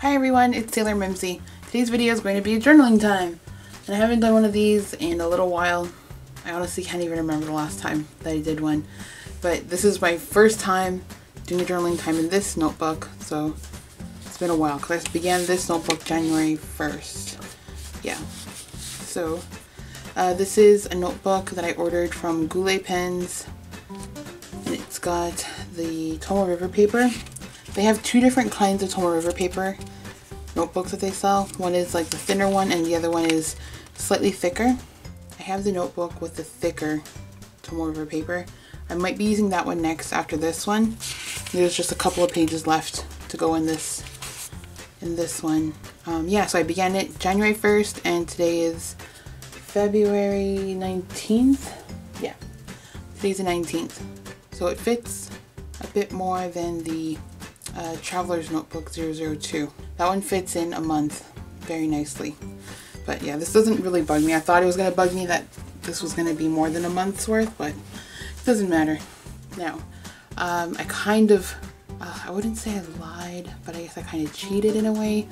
Hi everyone, it's Sailor Mimzy. Today's video is going to be a journaling time. And I haven't done one of these in a little while. I honestly can't even remember the last time that I did one. But this is my first time doing a journaling time in this notebook. So it's been a while because I began this notebook January 1st. Yeah. So this is a notebook that I ordered from Goulet Pens. And it's got the Tomoe River paper. They have two different kinds of Tomoe River paper notebooks that they sell. One is like the thinner one and the other one is slightly thicker. I have the notebook with the thicker Tomoe River paper. I might be using that one next after this one. There's just a couple of pages left to go in this one. Yeah, so I began it January 1st and today is February 19th. Yeah, today's the 19th. So it fits a bit more than the Traveler's Notebook 002. That one fits in a month very nicely. But yeah, this doesn't really bug me. I thought it was going to bug me that this was going to be more than a month's worth, but it doesn't matter. Now, I kind of, I wouldn't say I lied, but I guess I kind of cheated in a way.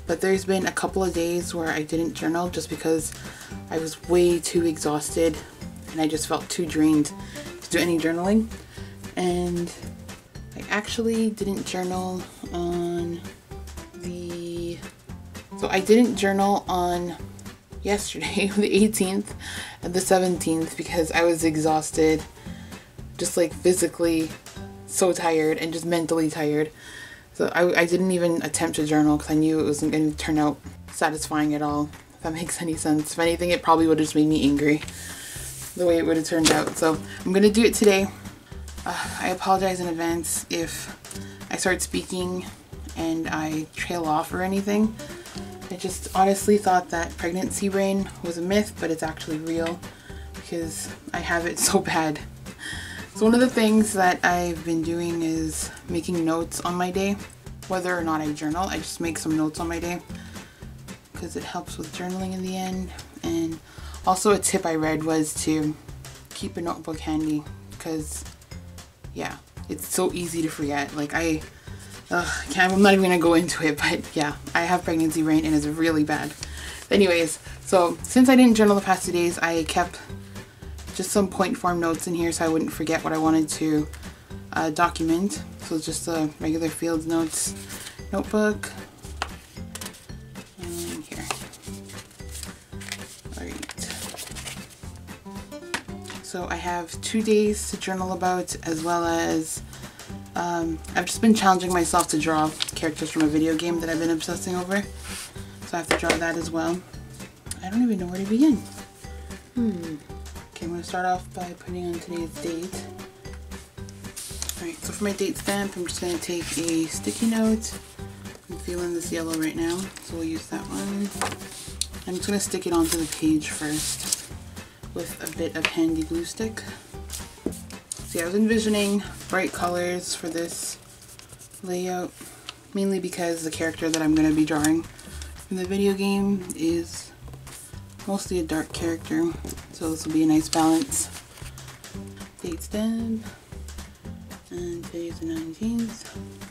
But there's been a couple of days where I didn't journal just because I was way too exhausted and I just felt too drained to do any journaling. And I actually didn't journal on I didn't journal on yesterday, the 18th and the 17th because I was exhausted, just like physically so tired and just mentally tired. So I didn't even attempt to journal because I knew it wasn't going to turn out satisfying at all, if that makes any sense. If anything, it probably would have just made me angry the way it would have turned out. So I'm going to do it today. I apologize in advance if I start speaking and I trail off or anything. I just honestly thought that pregnancy brain was a myth, but it's actually real because I have it so bad. So one of the things that I've been doing is making notes on my day. Whether or not I journal, I just make some notes on my day because it helps with journaling in the end. And also a tip I read was to keep a notebook handy because yeah, it's so easy to forget. Like I'm not even gonna go into it, but yeah, I have pregnancy brain and it's really bad. Anyways, so since I didn't journal the past 2 days, I kept just some point form notes in here so I wouldn't forget what I wanted to document. So it's just a regular fields notes notebook. And here. Alright. So I have 2 days to journal about, as well as I've just been challenging myself to draw characters from a video game that I've been obsessing over. So I have to draw that as well. I don't even know where to begin. Okay, I'm going to start off by putting on today's date. Alright, so for my date stamp, I'm just going to take a sticky note. I'm feeling this yellow right now, so we'll use that one. I'm just going to stick it onto the page first with a bit of handy glue stick. So yeah, I was envisioning bright colors for this layout, mainly because the character that I'm going to be drawing from the video game is mostly a dark character, so this will be a nice balance. Date stamp, and today's the 19th.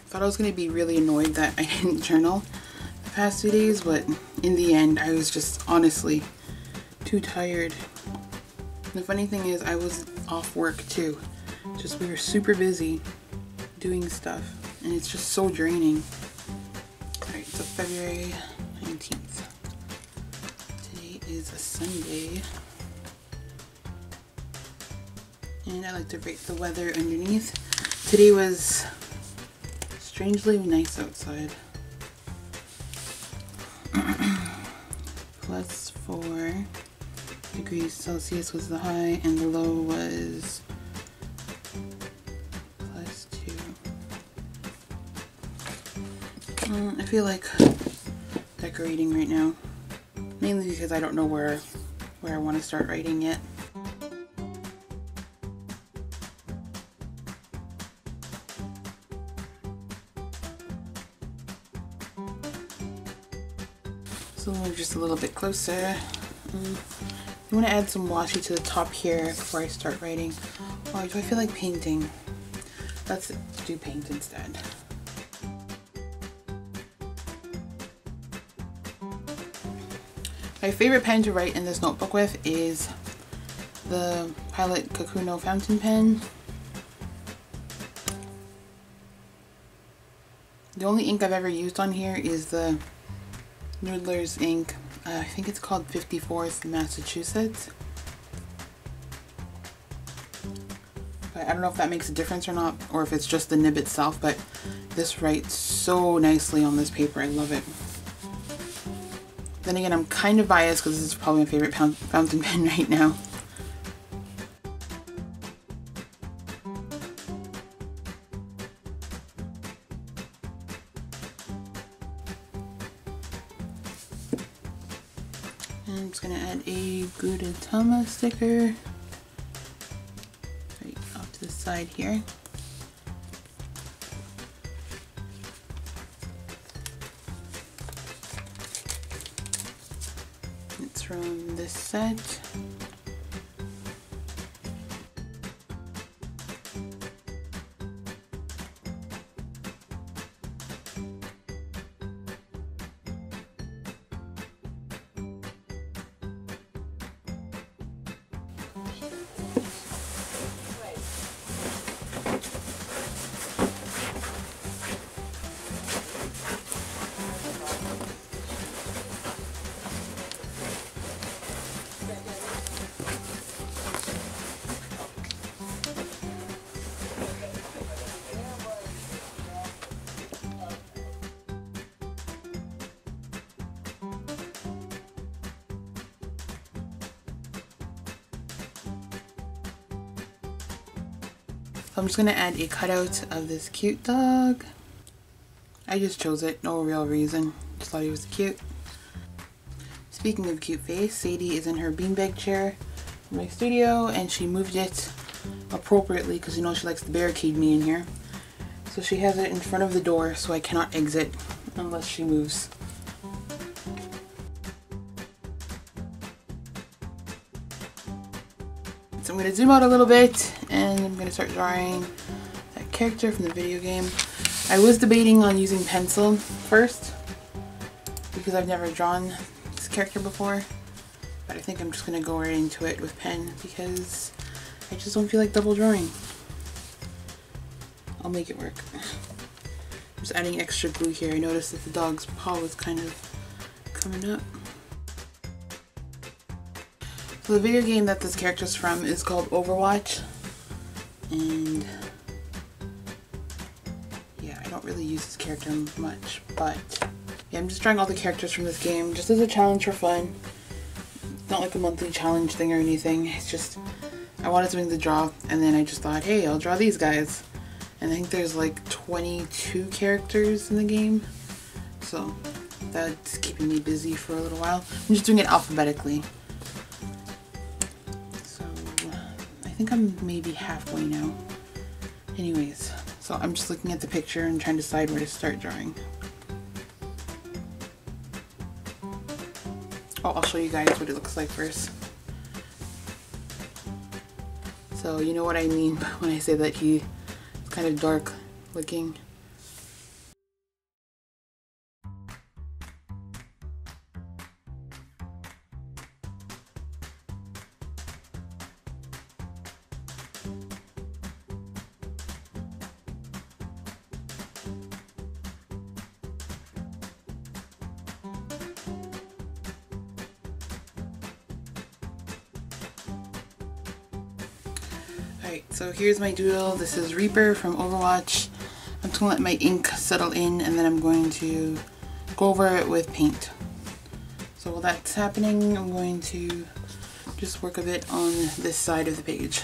Thought I was going to be really annoyed that I didn't journal the past 2 days, but in the end I was just honestly too tired. The funny thing is I was off work too. Just we were super busy doing stuff and it's just so draining. Alright, so February 19th. Today is a Sunday. And I like to write the weather underneath. Today was strangely nice outside. +4 degrees Celsius was the high and the low was +2. I feel like decorating right now, mainly because I don't know where I want to start writing yet. So move just a little bit closer. I want to add some washi to the top here before I start writing. Oh, do I feel like painting? Let's do paint instead. My favorite pen to write in this notebook with is the Pilot Kakuno fountain pen. The only ink I've ever used on here is the Noodler's ink. I think it's called 54th Massachusetts. But I don't know if that makes a difference or not, or if it's just the nib itself, but this writes so nicely on this paper. I love it. Then again, I'm kind of biased because this is probably my favorite fountain pen right now. And I'm just going to add a Gudetama sticker right off to the side here. It's from this set. So I'm just going to add a cutout of this cute dog. I just chose it, no real reason. Just thought he was cute. Speaking of cute face, Sadie is in her beanbag chair in my studio, and she moved it appropriately because you know she likes to barricade me in here. So she has it in front of the door so I cannot exit unless she moves. So I'm going to zoom out a little bit and I'm going to start drawing that character from the video game. I was debating on using pencil first because I've never drawn this character before, but I think I'm just going to go right into it with pen because I just don't feel like double drawing. I'll make it work. I'm just adding extra glue here. I noticed that the dog's paw was kind of coming up. So the video game that this character's from is called Overwatch, and yeah, I don't really use this character much, but yeah, I'm just drawing all the characters from this game just as a challenge for fun. It's not like a monthly challenge thing or anything, it's just I wanted something to draw, and then I just thought, hey, I'll draw these guys. And I think there's like 22 characters in the game, so that's keeping me busy for a little while. I'm just doing it alphabetically. I think I'm maybe halfway now. Anyways, so I'm just looking at the picture and trying to decide where to start drawing. Oh, I'll show you guys what it looks like first. So you know what I mean when I say that he is kind of dark looking. Alright, so here's my doodle. This is Reaper from Overwatch. I'm just going to let my ink settle in and then I'm going to go over it with paint. So while that's happening, I'm going to just work a bit on this side of the page.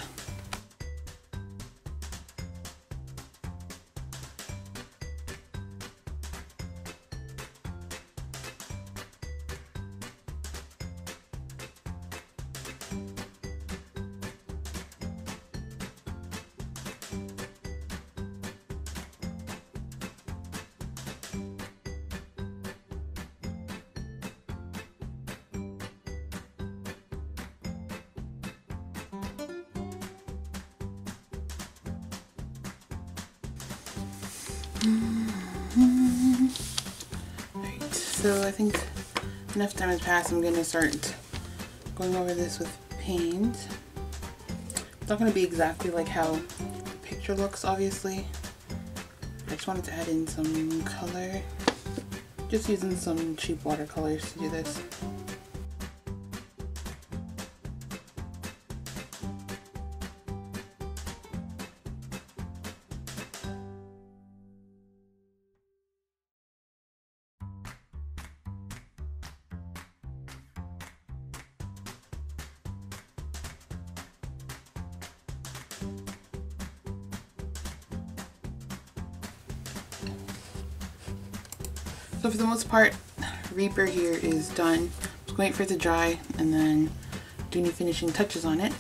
Right, so I think enough time has passed, I'm gonna start going over this with paint. It's not gonna be exactly like how the picture looks, obviously. I just wanted to add in some color. Just using some cheap watercolors to do this. So for the most part, Reaper here is done. Just waiting for it to dry and then do any finishing touches on it.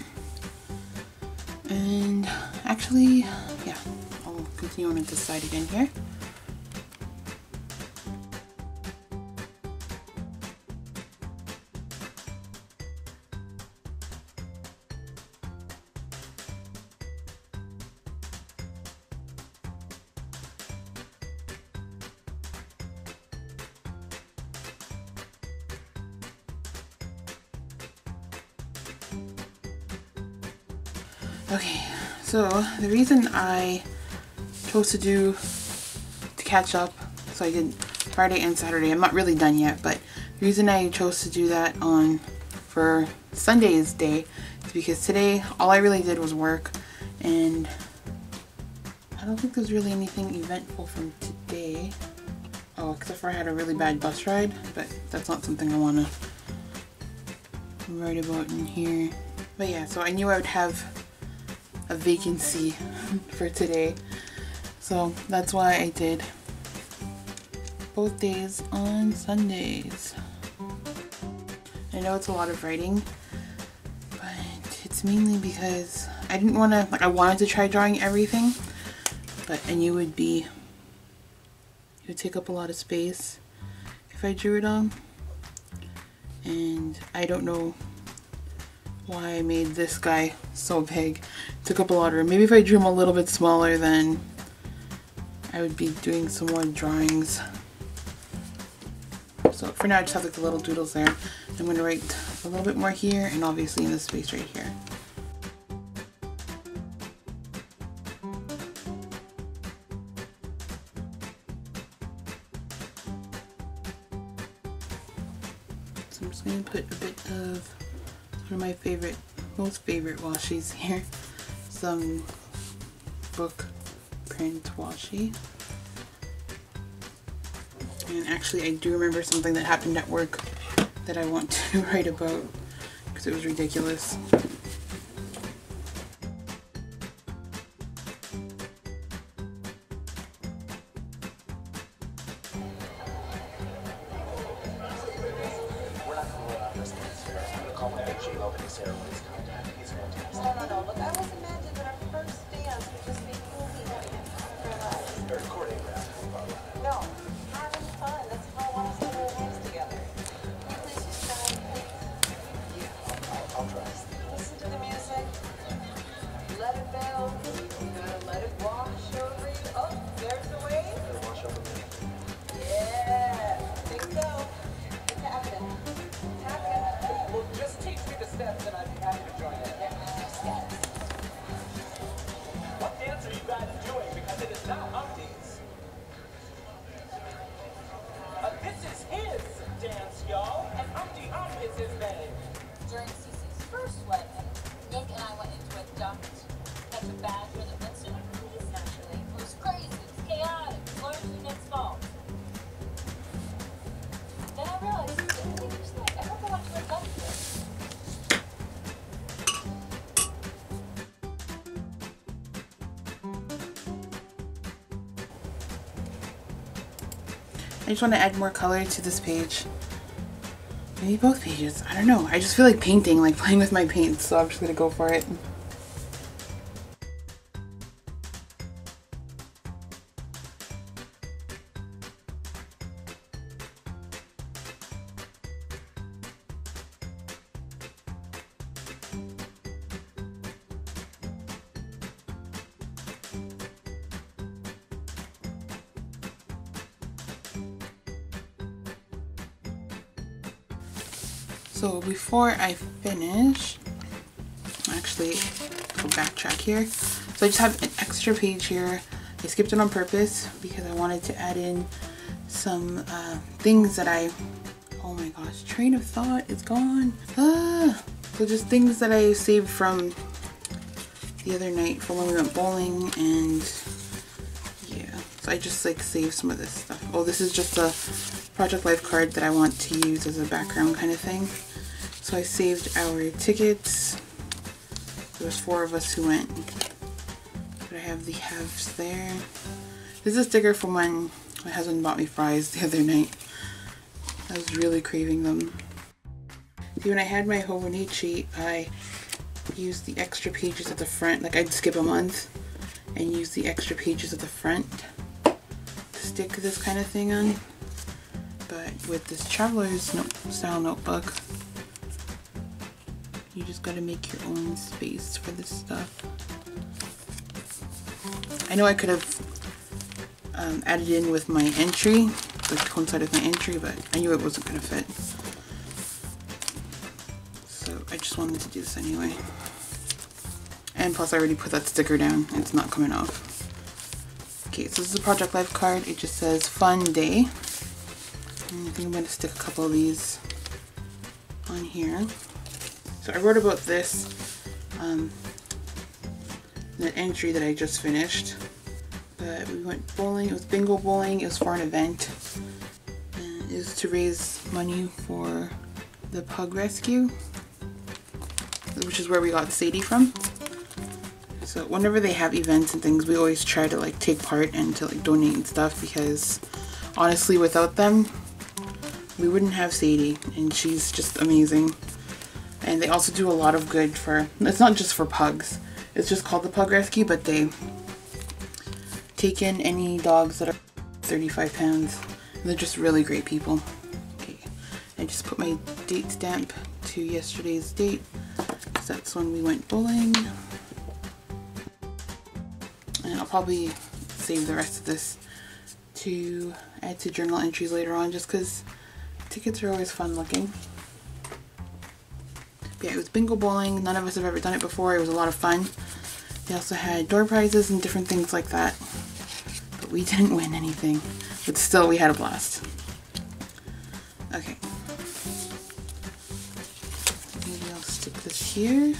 And actually, yeah, I'll continue on this side again here. Okay, so the reason I chose to catch up, so I did Friday and Saturday. I'm not really done yet, but the reason I chose to do that for Sunday's day is because today all I really did was work, and I don't think there's really anything eventful from today. Oh, except for I had a really bad bus ride, but that's not something I want to write about in here. But yeah, so I knew I would have a vacancy for today, so that's why I did both days on Sundays. I know it's a lot of writing, but it's mainly because I didn't want to, I wanted to try drawing everything, but I knew it would take up a lot of space if I drew it all, and I don't know why I made this guy so big. It took up a lot of room. Maybe if I drew him a little bit smaller, then I would be doing some more drawings. So for now I just have like the little doodles there. I'm going to write a little bit more here and obviously in this space right here. So I'm just going to put a bit of one of my most favorite washies here. Some book print washi. And actually I do remember something that happened at work that I want to write about because it was ridiculous. No. Look, I always imagined that our first dance would just be movie night. Or choreographed. No, having fun. That's how I want us to hold hands together. Can you please just try, please? Yeah, I'll try. Listen to the music. Let it build. You gotta let it wash over you. Oh, there's the wave. Let it wash over me. Yeah, think so. Tap it. Tap it. Well, just teach me the steps and I'd be happy to join in. What dance are you guys doing? Because it is not Humpty's. This is his dance, y'all. And Humpty Hump is his name. During Cece's first wedding, Nick and I went into a duct, catch a badger that went to the police naturally. It was crazy, it was chaotic, it was largely Nick's fault. Then I realized, I hope I want to adopt this. I just want to add more color to this page. Maybe both pages. I don't know. I just feel like painting, like playing with my paints, so I'm just going to go for it. So before I finish, actually, go backtrack here. So I just have an extra page here. I skipped it on purpose because I wanted to add in some things that oh my gosh, train of thought is gone. So just things that I saved from the other night from when we went bowling, and yeah. So I just like saved some of this stuff. Oh, this is just a Project Life card that I want to use as a background kind of thing. So I saved our tickets. There was 4 of us who went. But I have the halves there. This is a sticker from when my husband bought me fries the other night. I was really craving them. See, when I had my Hobonichi, I used the extra pages at the front. Like, I'd skip a month and use the extra pages at the front to stick this kind of thing on. But with this traveler's style notebook, you just gotta make your own space for this stuff. I know I could have added in with my entry, like coincide with my entry, but I knew it wasn't gonna fit. So I just wanted to do this anyway. And plus I already put that sticker down. It's not coming off. Okay, so this is a Project Life card. It just says fun day. And I think I'm going to stick a couple of these on here. So I wrote about this the entry that I just finished. But we went bowling. It was bingo bowling. It was for an event. And it was to raise money for the pug rescue, which is where we got Sadie from. So whenever they have events and things, we always try to like take part and to like donate and stuff, because honestly without them we wouldn't have Sadie, and she's just amazing. And they also do a lot of good for, it's not just for pugs, it's just called the Pug Rescue, but they take in any dogs that are 35 pounds, and they're just really great people. Okay, I just put my date stamp to yesterday's date, because that's when we went bowling. And I'll probably save the rest of this to add to journal entries later on, just because tickets are always fun looking. But yeah, it was bingo bowling. None of us have ever done it before. It was a lot of fun. They also had door prizes and different things like that. But we didn't win anything. But still, we had a blast. Okay. Maybe I'll stick this here.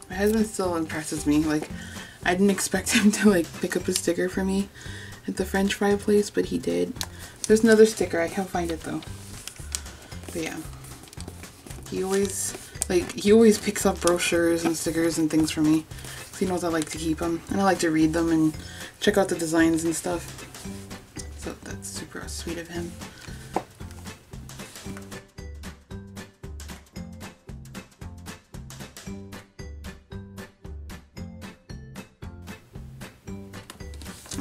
My husband still impresses me. Like, I didn't expect him to like pick up a sticker for me at the French fry place, but he did. There's another sticker. I can't find it though. But yeah, he always picks up brochures and stickers and things for me, because he knows I like to keep them and I like to read them and check out the designs and stuff. So that's super sweet of him.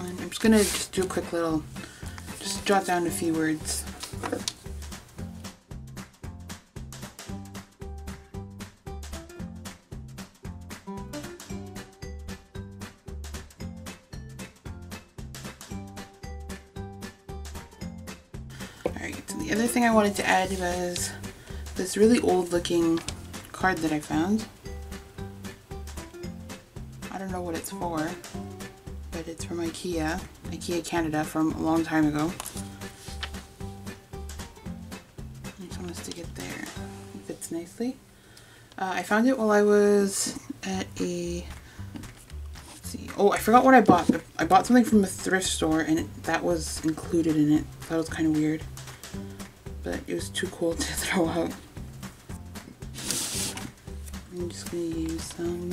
And I'm just gonna do a quick little, just jot down a few words. Alright, so the other thing I wanted to add was this really old looking card that I found. I don't know what it's for, but it's from IKEA Canada from a long time ago. I just want to stick it there. It fits nicely. I found it while I was at a, let's see, oh, I forgot what I bought. I bought something from a thrift store and that was included in it. That was kind of weird, but it was too cool to throw out. I'm just going to use some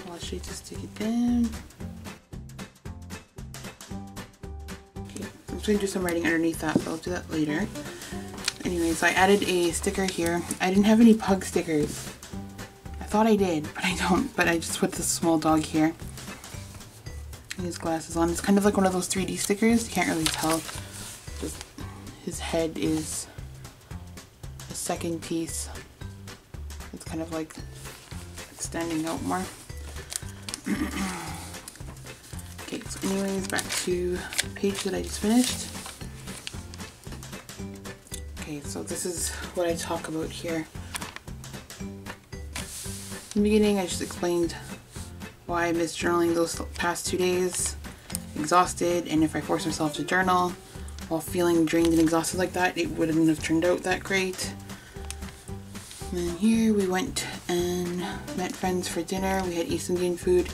washi to stick it down. Okay, I'm just going to do some writing underneath that, but I'll do that later. Anyways, I added a sticker here. I didn't have any pug stickers. I thought I did, but I don't. But I just put this small dog here. And his glasses on. It's kind of like one of those 3D stickers. You can't really tell. Just his head is a second piece. It's kind of like extending out more. Okay, so anyways, back to the page that I just finished. Okay, so this is what I talk about here. In the beginning, I just explained why I missed journaling those past 2 days, exhausted, and if I forced myself to journal while feeling drained and exhausted like that, it wouldn't have turned out that great. And then here we went and met friends for dinner. We had East Indian food.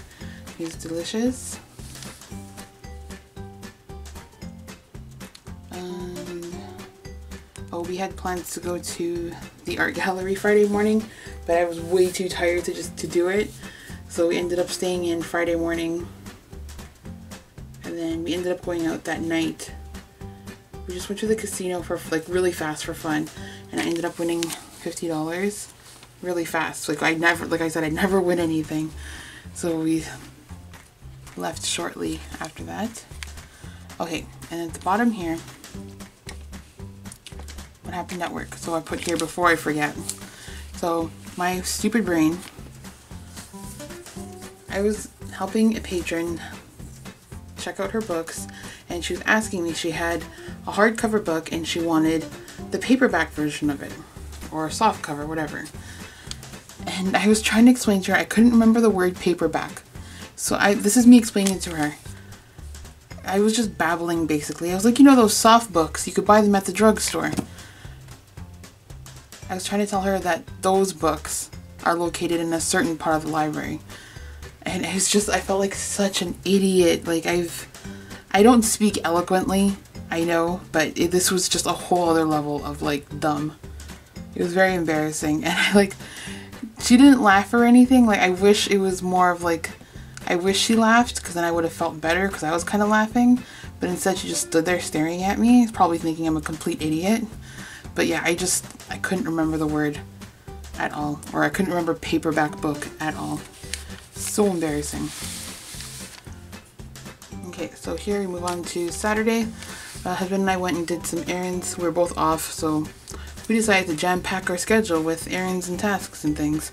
It was delicious. Oh, we had plans to go to the art gallery Friday morning, but I was way too tired to do it. So we ended up staying in Friday morning. And then we ended up going out that night. We just went to the casino for like really fast for fun. And I ended up winning $50 really fast. Like I said, I never win anything. So we left shortly after that. Okay, and at the bottom here, what happened at work. So I put here before I forget. So my stupid brain, I was helping a patron check out her books, and she was asking me, she had a hardcover book and she wanted the paperback version of it, or a soft cover, whatever. And I was trying to explain to her, I couldn't remember the word paperback. So this is me explaining it to her. I was just babbling basically. I was like, you know those soft books, you could buy them at the drugstore. I was trying to tell her that those books are located in a certain part of the library. And it was just, I felt like such an idiot. Like I don't speak eloquently, I know, but this was just a whole other level of like dumb. It was very embarrassing. And she didn't laugh or anything. Like I wish it was more of like, I wish she laughed because then I would have felt better because I was kind of laughing. But instead she just stood there staring at me, probably thinking I'm a complete idiot. But yeah, I couldn't remember the word at all. Or I couldn't remember paperback book at all. So embarrassing. Okay, so here we move on to Saturday. My husband and I went and did some errands. We were both off, so we decided to jam pack our schedule with errands and tasks and things.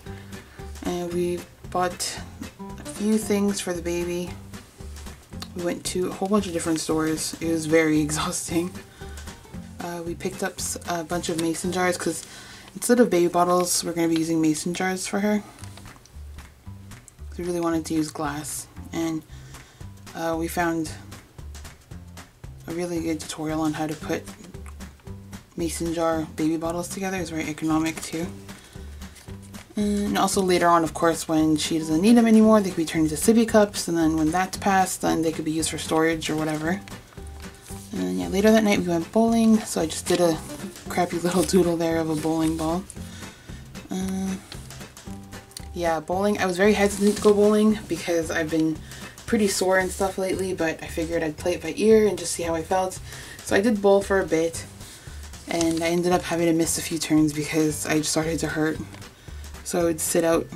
And we bought a few things for the baby. We went to a whole bunch of different stores. It was very exhausting. We picked up a bunch of mason jars because instead of baby bottles, we're going to be using mason jars for her. We really wanted to use glass, and we found a really good tutorial on how to put mason jar baby bottles together. It's very economic too. And also later on, of course, when she doesn't need them anymore, they can be turned into sippy cups, and then when that's passed, then they could be used for storage or whatever. And yeah, later that night we went bowling, so I just did a crappy little doodle there of a bowling ball. Yeah, bowling, I was very hesitant to go bowling because I've been pretty sore and stuff lately, but I figured I'd play it by ear and just see how I felt. So I did bowl for a bit, and I ended up having to miss a few turns because I started to hurt. So I would sit out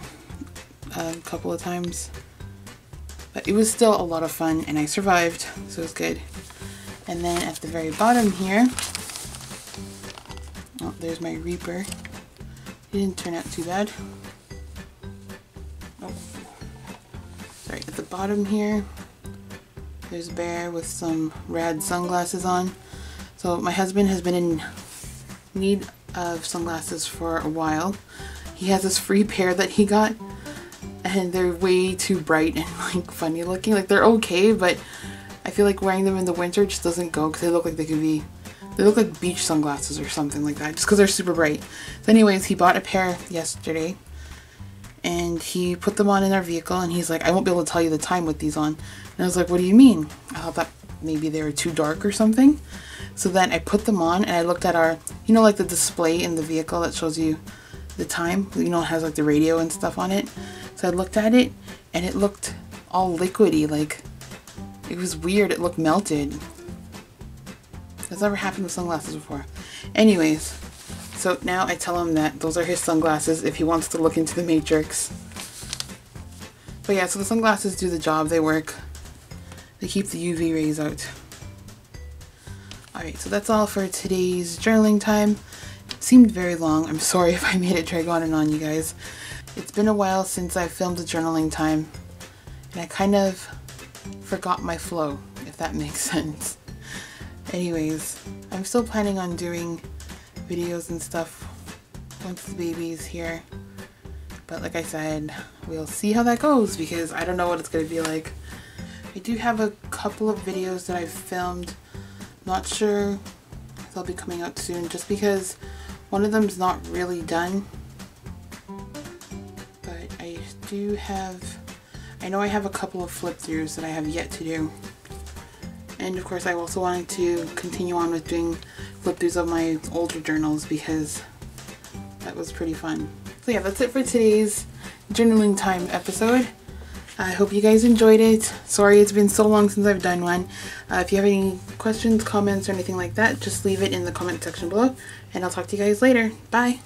a couple of times. But it was still a lot of fun, and I survived, so it was good. And then at the very bottom here, oh, there's my Reaper. It didn't turn out too bad. Oh, sorry, at the bottom here, there's a bear with some rad sunglasses on. So my husband has been in need of sunglasses for a while. He has this free pair that he got, and they're way too bright and like funny looking. Like they're okay, but I feel like wearing them in the winter just doesn't go because they look like they look like beach sunglasses or something like that, just because they're super bright. So anyways, he bought a pair yesterday, and he put them on in our vehicle, and he's like, I won't be able to tell you the time with these on. And I was like, what do you mean? I thought that maybe they were too dark or something. So then I put them on, and I looked at our, you know, like the display in the vehicle that shows you the time, you know, it has like the radio and stuff on it. So I looked at it, and it looked all liquidy, like it was weird. It looked melted. That's never happened with sunglasses before. Anyways, so now I tell him that those are his sunglasses if he wants to look into the matrix. But yeah, so the sunglasses do the job. They work. They keep the UV rays out. Alright, so that's all for today's journaling time. It seemed very long. I'm sorry if I made it drag on and on, you guys. It's been a while since I filmed a journaling time, and I kind of forgot my flow, if that makes sense. Anyways, I'm still planning on doing videos and stuff once the baby's here. But like I said, we'll see how that goes because I don't know what it's going to be like. I do have a couple of videos that I've filmed. Not sure if they'll be coming out soon just because one of them's not really done. But I do have, I know I have a couple of flip throughs that I have yet to do. And of course I also wanted to continue on with doing flip throughs of my older journals because that was pretty fun. So yeah, that's it for today's journaling time episode. I hope you guys enjoyed it. Sorry it's been so long since I've done one. If you have any questions, comments, or anything like that, just leave it in the comment section below. And I'll talk to you guys later. Bye!